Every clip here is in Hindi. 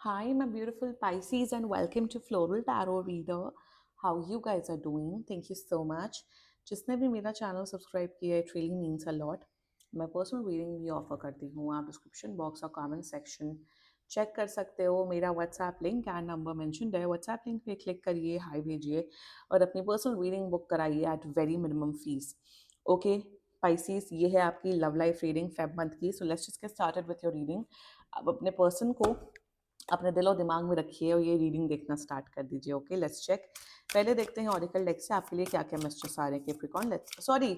Hi, my beautiful Pisces, and welcome to Floral Tarot Reader. How you guys are doing? Thank you so much. जिसने भी मेरा चैनल सब्सक्राइब किया it really means a lot. मैं पर्सनल रीडिंग भी ऑफर करती हूँ. आप डिस्क्रिप्शन बॉक्स और कमेंट सेक्शन चेक कर सकते हो. मेरा WhatsApp link and number mention है. व्हाट्सएप लिंक पे क्लिक करिए, हाई भेजिए और अपनी पर्सनल रीडिंग बुक कराइए at very minimum fees. Okay Pisces, ये है आपकी love life reading Feb month की. So let's just get started with your reading. अब अपने पर्सन को अपने दिलो दिमाग में रखिए और ये रीडिंग देखना स्टार्ट कर दीजिए. Okay let's check. पहले देखते हैं ऑरिकल डेक से आपके लिए क्या क्या मैसेजेस आ रहे हैं. Capricorn, let's sorry,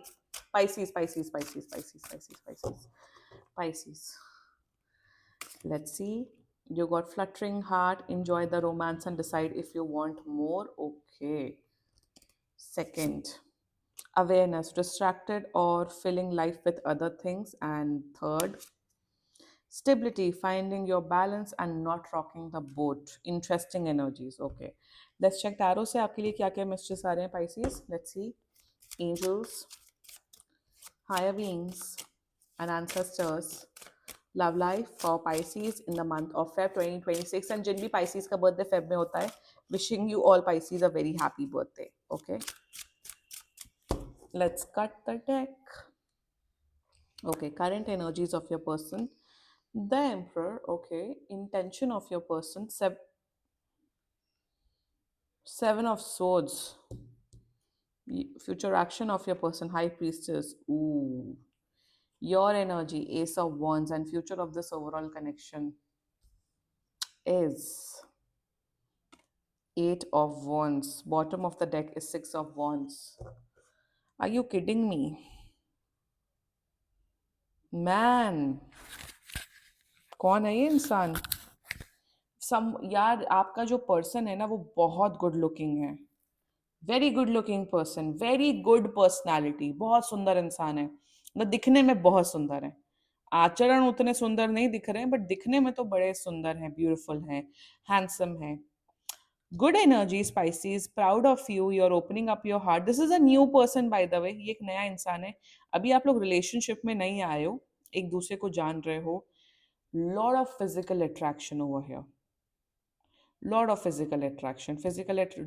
Pisces Pisces Pisces Pisces Pisces Pisces Pisces. Let's see. You got fluttering heart. Enjoy the romance and decide if you want more. Okay. Second, awareness, distracted or filling life with other things. And third, stability, finding your balance and not rocking the boat. Interesting energies. Okay. Let's check tarot से आपके लिए क्या क्या messages आ रहे हैं Pisces. Let's see. Angels, higher beings, and ancestors. Love life for Pisces in the month of Feb 2026. And जिन भी Pisces का birthday Feb में होता है, wishing you all Pisces a very happy birthday. Okay. Let's cut the deck. Okay, current energies of your person. The Emperor. Okay, intention of your person. Seven of Swords. Future action of your person. High Priestess. Ooh. Your energy. Ace of Wands. And future of this overall connection is Eight of Wands. Bottom of the deck is Six of Wands. Are you kidding me? Man, कौन है ये इंसान? यार आपका जो पर्सन है ना वो बहुत गुड लुकिंग है. Very good looking person, very good personality, बहुत सुंदर इंसान है. मतलब दिखने में बहुत सुंदर है. आचरण उतने सुंदर नहीं दिख रहे हैं बट दिखने में तो बड़े सुंदर हैं, ब्यूटीफुल हैं, हैंडसम हैं. Good energy species, proud of you, you are opening up your heart. This is a new person by the way. ये एक नया इंसान है. अभी आप लोग रिलेशनशिप में नहीं आए हो, एक दूसरे को जान रहे हो. Lord of physical attraction over here. Lord of physical attraction.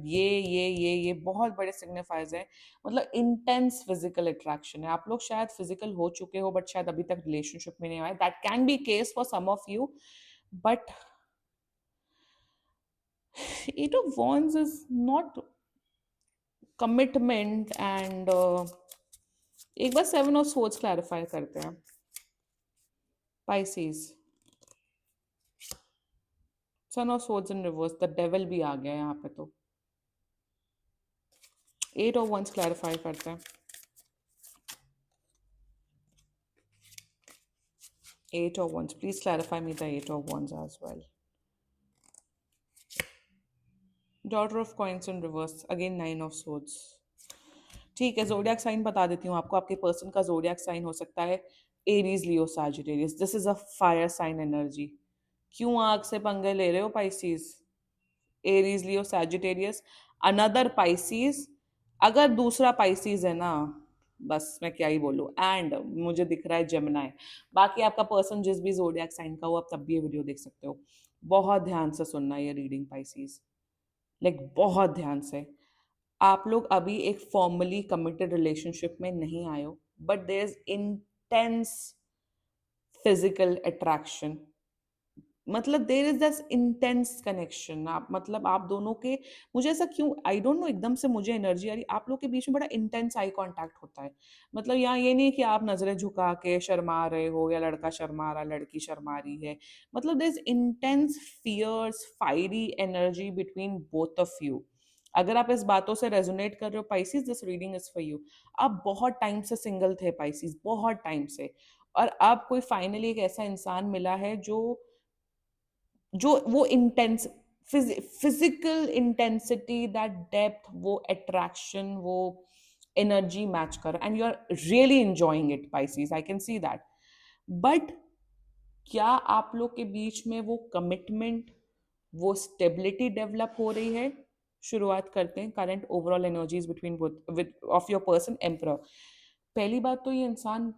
ये बहुत बड़े सिग्निफायर्स हैं. मतलब इंटेंस फिजिकल अट्रैक्शन है. आप लोग शायद फिजिकल हो चुके हो बट शायद अभी तक रिलेशनशिप में नहीं आए. That can be case for some of you but Eight of Wands is not commitment and एक बार सेवन ऑफ सोर्ड्स क्लैरिफाई करते हैं. Pisces, son of swords in reverse, the devil भी आ गया यहाँ पे. तो एट ऑफ वंस क्लैरिफाई करते हैं. Eight of wands, please clarify me the eight of wands as well. Daughter of coins in reverse, again nine of swords. ठीक है, जोडियाक साइन बता देती हूँ आपको. आपके पर्सन का जोडियाक साइन हो सकता है Aries, Leo, Sagittarius. This is a fire sign energy. क्यों आग से पंगे ले रहे हो Pisces? Aries, Leo, Sagittarius, another Pisces. अगर दूसरा पाइसीज है ना, बस मैं क्या ही बोलूँ. एंड मुझे दिख रहा है जेमिनाई. बाकी आपका पर्सन जिस भी जोडियाक साइन का हो, आप तब भी ये वीडियो देख सकते हो. बहुत ध्यान से सुनना ये रीडिंग पाइसीज, लाइक बहुत ध्यान से. आप लोग अभी एक फॉर्मली कमिटेड रिलेशनशिप में नहीं आए हो but there is intense physical attraction. मतलब there is this intense connection. आप मतलब आप दोनों के, मुझे ऐसा क्यों, आई डोंट नो, एकदम से मुझे एनर्जी आ रही. आप लोग के बीच में बड़ा इंटेंस आई कांटेक्ट होता है. मतलब यहाँ ये नहीं कि आप नजरें झुका के शर्मा रहे हो या लड़का शर्मा रहा, लड़की शर्मा रही है. मतलब there is intense fierce, fiery energy between both of you. अगर आप इस बातों से रेजोनेट कर रहे हो Pisces, this reading is for you. आप बहुत टाइम से सिंगल थे पाइसिस, बहुत टाइम से. और अब कोई फाइनली एक ऐसा इंसान मिला है जो जो वो intense physical intensity, that depth, वो अट्रैक्शन, वो एनर्जी मैच कर, and you are really enjoying it Pisces. I can see that. But क्या आप लोग के बीच में वो कमिटमेंट, वो स्टेबिलिटी डेवलप हो रही है? शुरुआत करते हैं current overall energies between with of your person emperor. पहली बात तो ये इंसान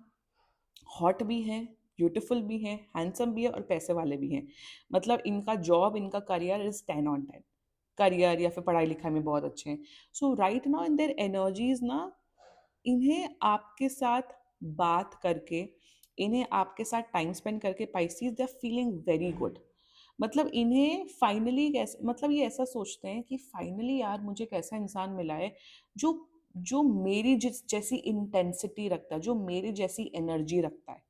हॉट भी है, ब्यूटीफुल भी हैं, हैंडसम भी है और पैसे वाले भी हैं। मतलब इनका जॉब, इनका करियर इज 10 on 10, करियर या फिर पढ़ाई लिखाई में बहुत अच्छे हैं। So right now in their energies ना, इन्हें आपके साथ बात करके, इन्हें आपके साथ टाइम स्पेंड करके Pisces they are feeling very good. मतलब इन्हें फाइनली कैसे, मतलब ये ऐसा सोचते हैं कि फाइनली यार मुझे एक ऐसा इंसान मिला है जो जो मेरी जिस जैसी इंटेंसिटी रखता है, जो मेरी जैसी एनर्जी रखता है।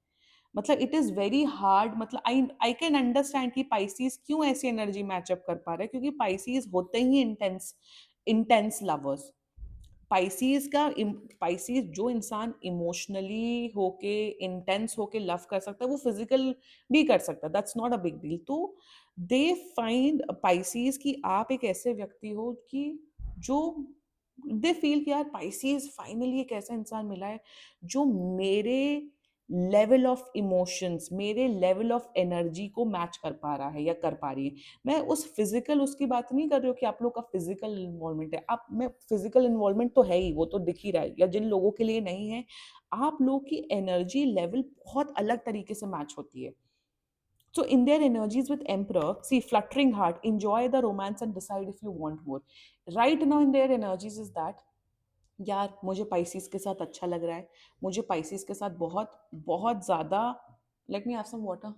मतलब इट इज वेरी हार्ड, मतलब आई आई कैन अंडरस्टैंड कि पाइसीज क्यों ऐसी एनर्जी मैचअप कर पा रहे हैं, क्योंकि पाइसीज होते ही इंटेंस, इंटेंस लवर्स। पाइसीज का, पाइसीज जो इंसान इमोशनली होके, इंटेंस होके लव कर सकता है, वो फिजिकल भी कर सकता है, that's not a big deal. तो दे फाइंड पाइसीज कि आप एक ऐसे व्यक्ति हो कि जो, दे फील कि यार पाइसीज फाइनली एक ऐसा इंसान मिला है जो मेरे लेवल ऑफ इमोशंस, मेरे लेवल ऑफ एनर्जी को मैच कर पा रहा है या कर पा रही है। मैं उस फिजिकल उसकी बात नहीं कर रही हूँ कि आप लोग का फिजिकल इन्वॉल्वमेंट है, आप, मैं फिजिकल इन्वॉल्वमेंट तो है ही, वो तो दिख ही रहा है, या जिन लोगों के लिए नहीं है, आप लोग की एनर्जी लेवल बहुत अलग तरीके से मैच होती है। So in their energies with Emperor, see fluttering heart, enjoy the romance and decide if you want more. Right now in their energies is that यार मुझे पाइसिस के साथ अच्छा लग रहा है, मुझे पाइसिस के साथ बहुत बहुत ज़्यादा, let me have some water.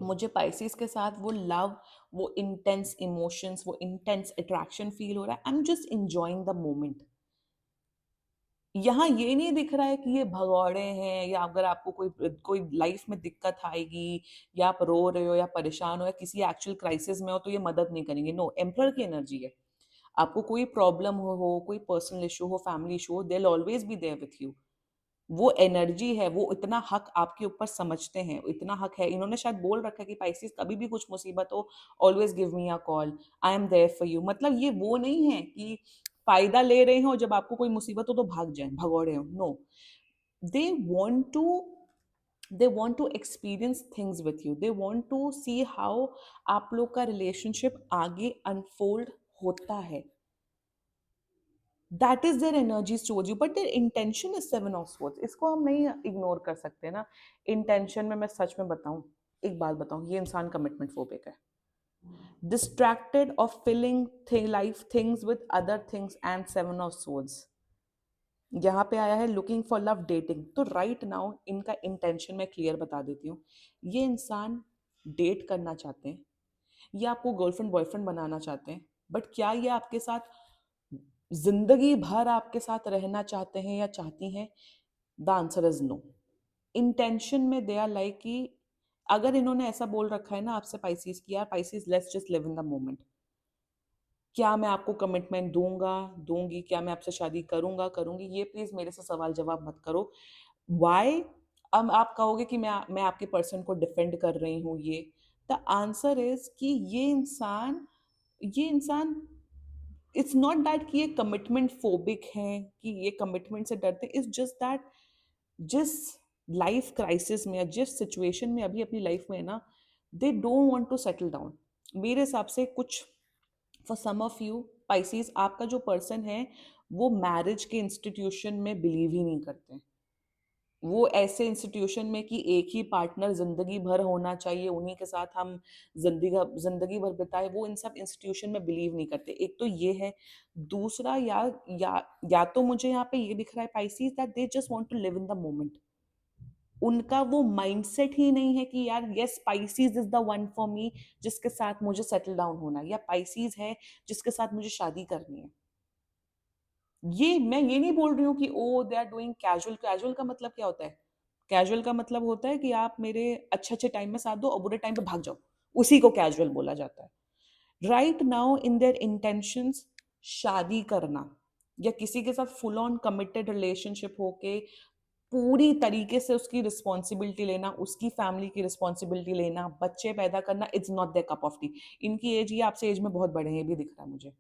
मुझे पाइसिस के साथ वो लव, वो इंटेंस इमोशंस, वो इंटेंस अट्रैक्शन फील हो रहा है, I am just enjoying the moment. यहाँ ये नहीं दिख रहा है कि ये भगौड़े हैं, या अगर आपको कोई कोई लाइफ में दिक्कत आएगी, या आप रो रहे हो या परेशान हो या किसी एक्चुअल क्राइसिस में हो, तो ये मदद नहीं करेंगे। नो, एम्परर की एनर्जी है। आपको कोई प्रॉब्लम हो, कोई पर्सनल इशू हो, फैमिली इशू हो, they will always be there with you. वो एनर्जी है, वो इतना हक आपके ऊपर समझते हैं, इतना हक है, इन्होंने शायद बोल रखा है कि पाइसिस कभी भी कुछ मुसीबत हो, always give me a call, I am there for you. मतलब ये वो नहीं है कि फायदा ले रहे हो, जब आपको कोई मुसीबत हो तो भाग जाए, भगौड़े हो। No, they want to, they want to experience things with you, they want to see how आप लोग का रिलेशनशिप आगे अनफोल्ड होता है। That is their energies towards you, but their intention is 7 of Swords। इसको हम नहीं इग्नोर कर सकते ना। इंटेंशन में मैं सच में बताऊं, एक बात बताऊं, ये इंसान कमिटमेंट फोबिक है, distracted of filling life things with other things, and 7 of Swords यहाँ पे आया है लुकिंग फॉर लव, डेटिंग। तो राइट नाउ इनका इंटेंशन मैं क्लियर बता देती हूँ। ये इंसान डेट करना चाहते हैं, ये आपको गर्लफ्रेंड बॉयफ्रेंड बनाना चाहते हैं, बट क्या ये आपके साथ जिंदगी भर आपके साथ रहना चाहते हैं या चाहती हैं? The answer is no. Intention में दे आर लाइक कि अगर इन्होंने ऐसा बोल रखा है ना आपसे पाइसिस की, यार Pisces let's just live in the moment, क्या मैं आपको कमिटमेंट दूंगा, दूंगी, क्या मैं आपसे शादी करूंगा, करूंगी, ये प्लीज मेरे से सवाल जवाब मत करो। वाई? अब आप कहोगे कि मैं आपके पर्सन को डिफेंड कर रही हूँ, ये, द आंसर इज कि ये इंसान इट्स नॉट दैट कि ये कमिटमेंट फोबिक हैं, कि ये कमिटमेंट से डरते, इट्स जस्ट दैट जिस लाइफ क्राइसिस में या जिस सिचुएशन में अभी अपनी लाइफ में है ना, they don't want to settle down. मेरे हिसाब से कुछ, for some of you Pisces, आपका जो पर्सन है वो मैरिज के इंस्टीट्यूशन में बिलीव ही नहीं करते। वो ऐसे इंस्टीट्यूशन में कि एक ही पार्टनर जिंदगी भर होना चाहिए, उन्हीं के साथ हम जिंदगी जिंदगी भर बिताए, वो इन सब इंस्टीट्यूशन में बिलीव नहीं करते। एक तो ये है। दूसरा, या तो मुझे यहाँ पे ये दिख रहा है Pisces that they just want to live in the moment. उनका वो माइंडसेट ही नहीं है कि यार yes Pisces is the one for me, जिसके साथ मुझे सेटल डाउन होना है, या पाइसीज है जिसके साथ मुझे शादी करनी है। ये मैं ये नहीं बोल रही हूँ कि oh they are doing casual. Casual का मतलब क्या होता है? कैजुअल का मतलब होता है कि आप मेरे अच्छे अच्छे टाइम में साथ दो और बुरे टाइम पे भाग जाओ, उसी को कैजुअल बोला जाता है। Right now in there intentions, शादी करना या किसी के साथ फुल ऑन कमिटेड रिलेशनशिप होके पूरी तरीके से उसकी रिस्पॉन्सिबिलिटी लेना, उसकी फैमिली की रिस्पॉन्सिबिलिटी लेना, बच्चे पैदा करना, it's not their cup of tea. इनकी एज, ये आपसे एज में बहुत बड़े हैं, ये भी दिख रहा है मुझे।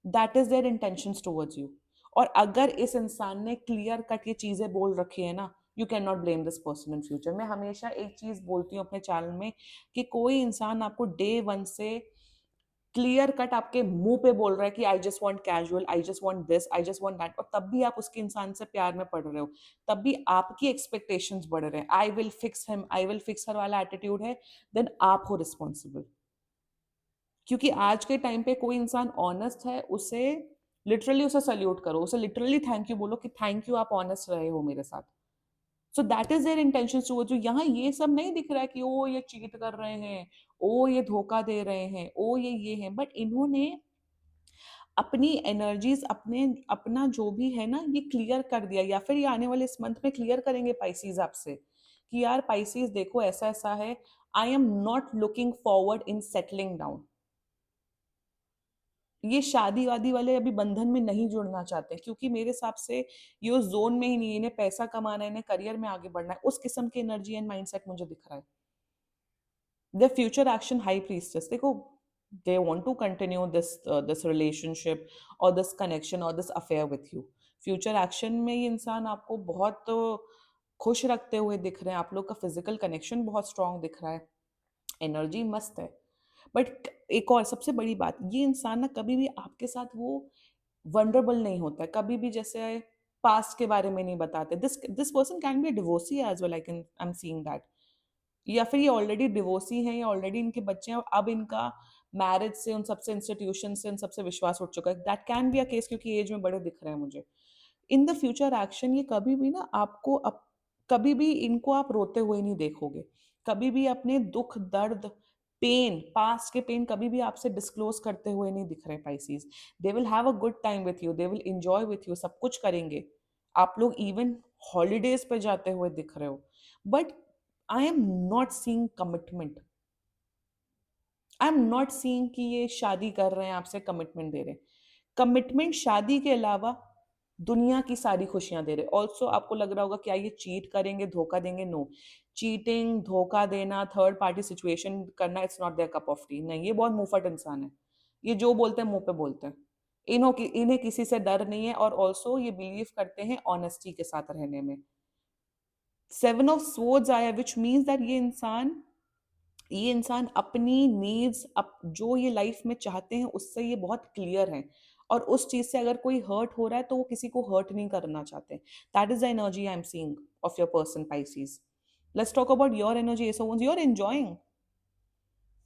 That is there intention towards you. और अगर इस इंसान ने क्लियर कट ये चीजें बोल रखी है ना, you can not blame this person in future. मैं हमेशा एक चीज बोलती हूँ अपने चैनल में कि कोई इंसान आपको डे वन से क्लियर कट आपके मुंह पे बोल रहा है कि I just want casual, I just want this, I just want that, और तब भी आप उसके इंसान से प्यार में पड़ रहे हो, तब भी आपकी एक्सपेक्टेशंस बढ़ रहे हैं, I will fix him, I will fix her वाला एटीट्यूड है, देन आप हो रिस्पॉन्सिबल। क्योंकि आज के टाइम पे कोई इंसान ऑनेस्ट है, उसे लिटरली उसे सल्यूट करो, उसे लिटरली थैंक यू बोलो कि थैंक यू, आप ऑनेस्ट रहे हो मेरे साथ। So that is there intention towards you. यहाँ ये सब नहीं दिख रहा है कि ओ ये चीट कर रहे हैं, ओ ये धोखा दे रहे हैं, ओ ये है, बट इन्होंने अपनी एनर्जीज, अपने अपना जो भी है ना ये क्लियर कर दिया, या फिर ये आने वाले इस मंथ में क्लियर करेंगे पाइसीज आपसे कि यार पाइसीज देखो ऐसा ऐसा है, I am not looking forward in settling down. ये शादी वादी वाले अभी बंधन में नहीं जुड़ना चाहते, क्योंकि मेरे हिसाब से ये उस जोन में ही नहीं है, इन्हें पैसा कमाना है, इन्हें करियर में आगे बढ़ना है, उस किस्म की एनर्जी एंड माइंडसेट मुझे दिख रहा है। The future action high priestess, देखो they want to continue this relationship or this connection or this affair with you. Future action में ये इंसान आपको बहुत खुश रखते हुए दिख रहे हैं, आप लोग का फिजिकल कनेक्शन बहुत स्ट्रांग दिख रहा है, एनर्जी मस्त है। बट एक और सबसे बड़ी बात, ये इंसान ना कभी भी आपके साथ वो वनरेबल नहीं होता है, कभी भी जैसे पास्ट के बारे में नहीं बताते। This this person can be a divorcee as well, I am seeing that, या फिर ये ऑलरेडी डिवोर्सी हैं, या ऑलरेडी इनके बच्चे हैं, अब इनका मैरिज से, उन सबसे इंस्टीट्यूशन से, उन सबसे विश्वास उठ चुका है। That can be a case, क्योंकि एज में बड़े दिख रहे हैं मुझे। इन द फ्यूचर एक्शन ये कभी भी ना आपको कभी भी इनको आप रोते हुए नहीं देखोगे, कभी भी अपने दुख दर्द पेन, पास्ट के पेन कभी भी आपसे डिस्क्लोज करते हुए नहीं दिख रहे Pisces. They will have a good time with you, they will enjoy with you, सब कुछ करेंगे, आप लोग इवन हॉलीडेज पे जाते हुए दिख रहे हो, but I am not seeing commitment, I am not seeing कि ये शादी कर रहे हैं आपसे, कमिटमेंट दे रहे हैं। कमिटमेंट शादी के अलावा दुनिया की सारी खुशियां दे रहे। ऑल्सो आपको लग रहा होगा क्या ये चीट करेंगे, धोखा देंगे? नो, चीटिंग, धोखा देना, थर्ड पार्टी सिचुएशन करना, it's not their cup of tea. नहीं, ये बहुत मुंहफट इंसान है, ये जो बोलते हैं मुंह पे बोलते हैं, इन्हें किसी से डर नहीं है, और ऑल्सो ये बिलीव करते हैं ऑनेस्टी के साथ रहने में। सेवन ऑफ स्वॉर्ड्स आया, विच मीन्स दैट ये इंसान अपनी नीड्स, जो ये लाइफ में चाहते हैं उससे ये बहुत क्लियर हैं, और उस चीज से अगर कोई हर्ट हो रहा है तो वो किसी को हर्ट नहीं करना चाहते। That is the energy I am seeing of your person Pisces. Let's talk about your energy. So you are enjoying,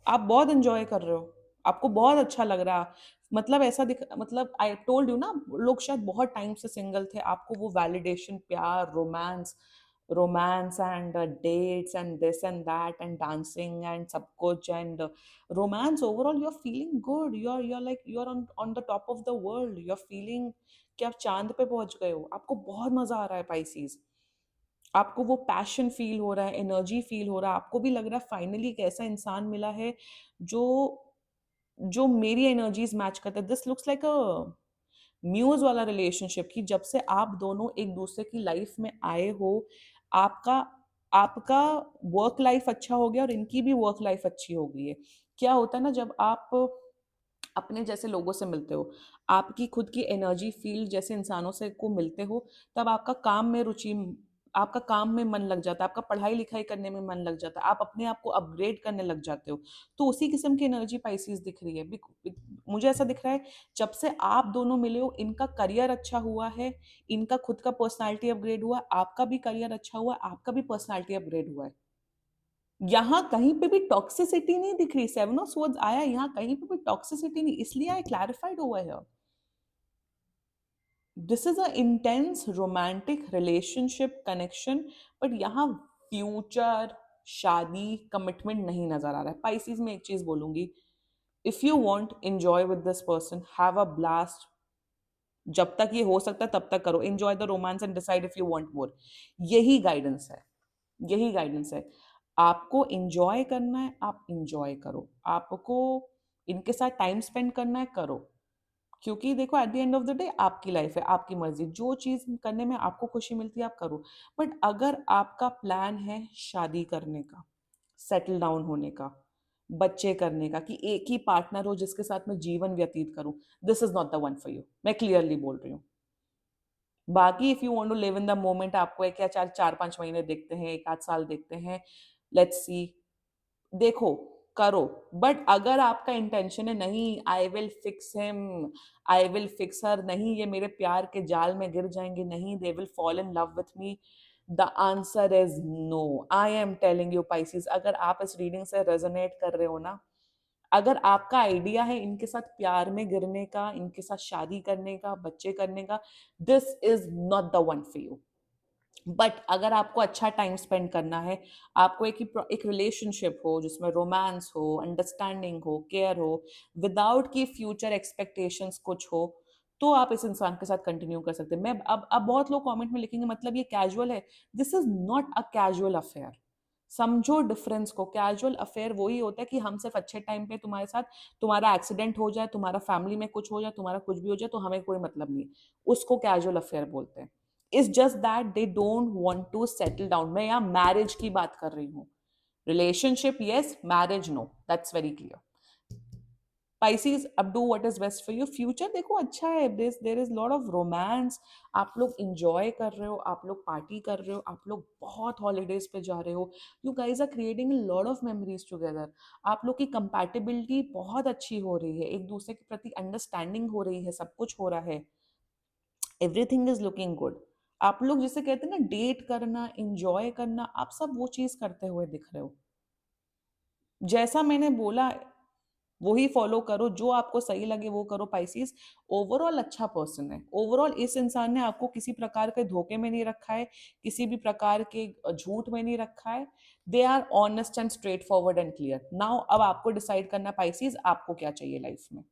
आप बहुत एंजॉय कर रहे हो, आपको बहुत अच्छा लग रहा है, मतलब ऐसा दिख, मतलब आई टोल्ड यू ना, लोग शायद बहुत टाइम से सिंगल थे, आपको वो वैलिडेशन, प्यार, romance and dates and this and that and dancing and सब कुछ and romance, overall you are feeling good, you are like you are on the top of the world, you are feeling कि आप चांद पे पहुंच गए हो, आपको बहुत मजा आ रहा है पाइसीज, आपको वो पैशन फील हो रहा है, एनर्जी फील हो रहा है, आपको भी लग रहा है फाइनली एक ऐसा इंसान मिला है जो जो मेरी एनर्जीज मैच करता है। This looks like a muse वाला रिलेशनशिप, कि जब से आप दोनों एक दूसरे की लाइफ में आए हो, आपका आपका वर्क लाइफ अच्छा हो गया और इनकी भी वर्क लाइफ अच्छी हो गई है। क्या होता है ना, जब आप अपने जैसे लोगों से मिलते हो, आपकी खुद की एनर्जी फील्ड जैसे इंसानों से को मिलते हो, तब आपका काम में रुचि, आपका काम में मन लग जाता है, आपका पढ़ाई लिखाई करने में मन लग जाता है, आप अपने आप को अपग्रेड करने लग जाते हो। तो उसी किस्म की एनर्जी पाइसीज दिख रही है। मुझे ऐसा दिख रहा है जब से आप दोनों मिले हो, इनका करियर अच्छा हुआ है, इनका खुद का पर्सनालिटी अपग्रेड हुआ, आपका भी करियर अच्छा हुआ, आपका भी पर्सनालिटी अपग्रेड हुआ है। यहाँ कहीं पे भी टॉक्सिसिटी नहीं दिख रही, सेवन ऑफ स्वॉर्ड्स आया, यहाँ कहीं पे भी टॉक्सिसिटी नहीं, इसलिए I clarified over here. This is a intense romantic relationship connection, but यहाँ फ्यूचर, शादी, कमिटमेंट नहीं नजर आ रहा है। पाइसीज में एक चीज बोलूंगी, if you want enjoy with this person, have a blast, जब तक ये हो सकता है तब तक करो, enjoy the romance and decide if you want more. यही गाइडेंस है, यही गाइडेंस है। आपको एंजॉय करना है, आप एंजॉय करो, आपको इनके साथ टाइम स्पेंड करना है, करो, क्योंकि देखो at the end of the day आपकी लाइफ है, आपकी मर्जी, जो चीज करने में आपको खुशी मिलती है आप करो। बट अगर आपका प्लान है शादी करने का, सेटल डाउन होने का, बच्चे करने का, कि एक ही पार्टनर हो जिसके साथ मैं जीवन व्यतीत करूं, this is not the one for you, मैं क्लियरली बोल रही हूँ। बाकी if you want to live in the moment, आपको एक या चार चार पांच महीने देखते हैं, एक आध साल देखते हैं, लेट्स सी, देखो करो। बट अगर आपका इंटेंशन है नहीं, I will fix him, I will fix her, नहीं ये मेरे प्यार के जाल में गिर जाएंगे, नहीं they will fall in love with me, the answer is no. I am telling you Pisces, अगर आप इस रीडिंग से रेजोनेट कर रहे हो ना, अगर आपका आइडिया है इनके साथ प्यार में गिरने का, इनके साथ शादी करने का, बच्चे करने का, this is not the one for you. But अगर आपको अच्छा टाइम स्पेंड करना है, आपको एक रिलेशनशिप हो जिसमें रोमांस हो, अंडरस्टैंडिंग हो, केयर हो, विदाउट की फ्यूचर एक्सपेक्टेशंस कुछ हो, तो आप इस इंसान के साथ कंटिन्यू कर सकते हैं। मैं अब बहुत लोग कमेंट में लिखेंगे मतलब ये कैजुअल है। This is not a casual affair. समझो डिफरेंस को। कैजुअल अफेयर वही होता है कि हम सिर्फ अच्छे टाइम पे तुम्हारे साथ, तुम्हारा एक्सीडेंट हो जाए, तुम्हारा फैमिली में कुछ हो जाए, तुम्हारा कुछ भी हो जाए तो हमें कोई मतलब नहीं, उसको कैजुअल अफेयर बोलते हैं। It's just that they don't want to settle down. मैं यहाँ मैरिज की बात कर रही हूँ। Relationship yes, marriage no, that's very clear. Pisces, अब do what is best for you. Future देखो अच्छा है, there is lot of romance, आप लोग इंजॉय कर रहे हो, आप लोग पार्टी कर रहे हो, आप लोग बहुत हॉलीडेज पे जा रहे हो, you guys are creating lot of memories together. आप लोग की कंपैटिबिलिटी बहुत अच्छी हो रही है, एक दूसरे के प्रति अंडरस्टैंडिंग हो रही है, सब कुछ हो रहा है, एवरीथिंग इज लुकिंग गुड। आप लोग जिसे कहते हैं ना डेट करना, इंजॉय करना, आप सब वो चीज करते हुए दिख रहे हो। जैसा मैंने बोला वही फॉलो करो, जो आपको सही लगे वो करो पाइसिस। ओवरऑल अच्छा पर्सन है, ओवरऑल इस इंसान ने आपको किसी प्रकार के धोखे में नहीं रखा है, किसी भी प्रकार के झूठ में नहीं रखा है। They are honest and straightforward and clear. Now अब आपको डिसाइड करना पाइसिस आपको क्या चाहिए लाइफ में।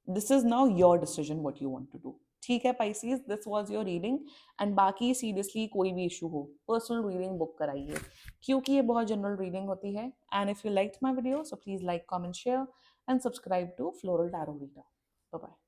This is now your decision what you want to do. ठीक है Pisces, this was your reading. And बाकी सीरियसली कोई भी इशू हो, पर्सनल रीडिंग बुक कराइए, क्योंकि ये बहुत जनरल रीडिंग होती है। And if you liked my video so please like, comment, share and subscribe to floral tarot reader. Bye bye.